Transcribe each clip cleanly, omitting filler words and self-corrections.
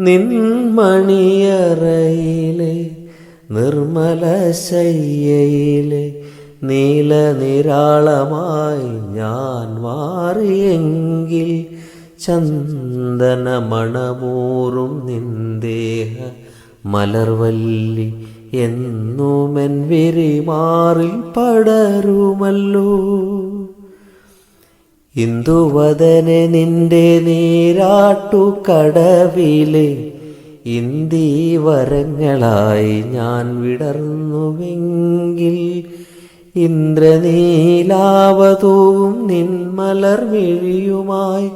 നിൻമണിയറയിലെ നിർമ്മല ശയ്യയിലെ നീലനിരാളമായി ഞാൻ മാറിയെങ്കിൽ ചന്ദനമണമൂറും നിന്ദേഹ മലർവല്ലി എന്നുമെൻ വിരിമാറിൽ പടരുമല്ലോ. ഇന്ദുവദനെ നിന്റെ നീരാട്ടുകടവിലെ ഇന്ദീവരങ്ങളായി ഞാൻ വിടർന്നുവെങ്കിൽ ഇന്ദ്രനീലാവതൂവും നിൻമലർമിഴിയുമായി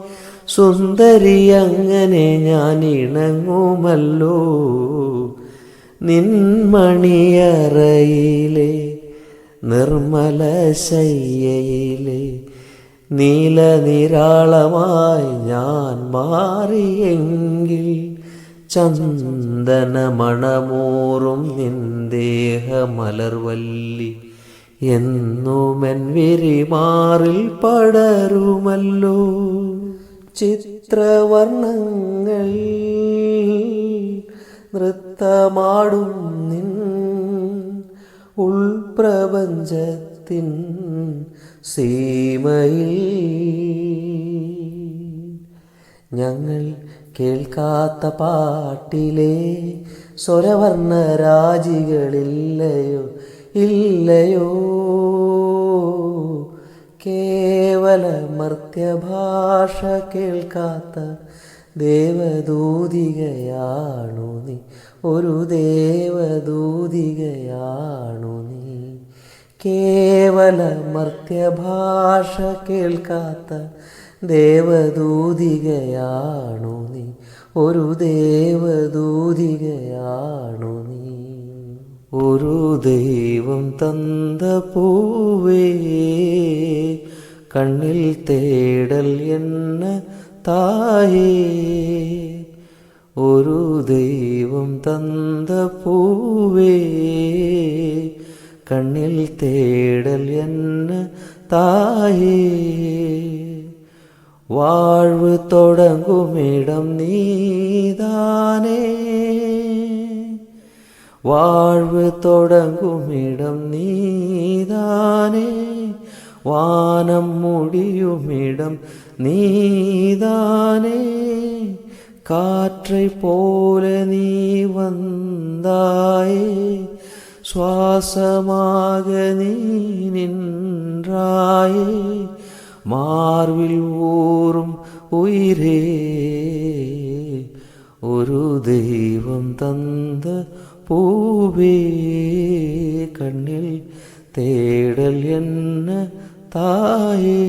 സുന്ദരി അങ്ങനെ ഞാൻ ഇണങ്ങുമല്ലോ. നിൻമണിയറയിലെ നിർമ്മല ശയ്യയിലെ നീലനിരാളമായി ഞാൻ മാറിയെങ്കിൽ ചന്ദനമണമൂറും നിന്ദേഹ മലർവല്ലി എന്നുമെൻ വിരിമാറിൽ പടരുമല്ലോ. ചിത്രവർണ്ണങ്ങൾ നൃത്തമാടും നിൻ ഉൾപ്രപഞ്ചത്തിൻ സീമയിൽ ഞങ്ങൾ കേൾക്കാത്ത പാട്ടിലെ സ്വരവർണ്ണരാജികളില്ലയോ ഇല്ലയോ. കേവല മർത്യഭാഷ കേൾക്കാത്ത ദേവദൂതികയാണു നീ, ഒരു ദേവദൂതികയാണു നീ. കേവല മർത്യഭാഷ കേൾക്കാത്ത ദേവദൂതികയാണു നീ, ഒരു ദേവദൂതികയാണു നീ. ഒരു ദൈവം തന്ന പൂവേ കണ്ണിൽ തേടൽ എന്ന തായേ. ഒരു ദൈവം തന്ന പൂവേ കണ്ണിൽ തേടൽ എന്ന തായേ. വാഴ്വ് തുടങ്ങുമിടം നീതാനേ, വാഴ്വ് തുടങ്ങുമിടം നീതാനേ. വാനം മുടിയുമിടം നീതാനേ. കാற்றை போல நீ வந்தாயே, சுவாசமாக நீ நின்றாயே. மார்பில் ஊறும் உயிரே ഒരു ദൈവം തന്ന പൂവേ കണ്ണിൽ തേടൽ എന്ന തായേ.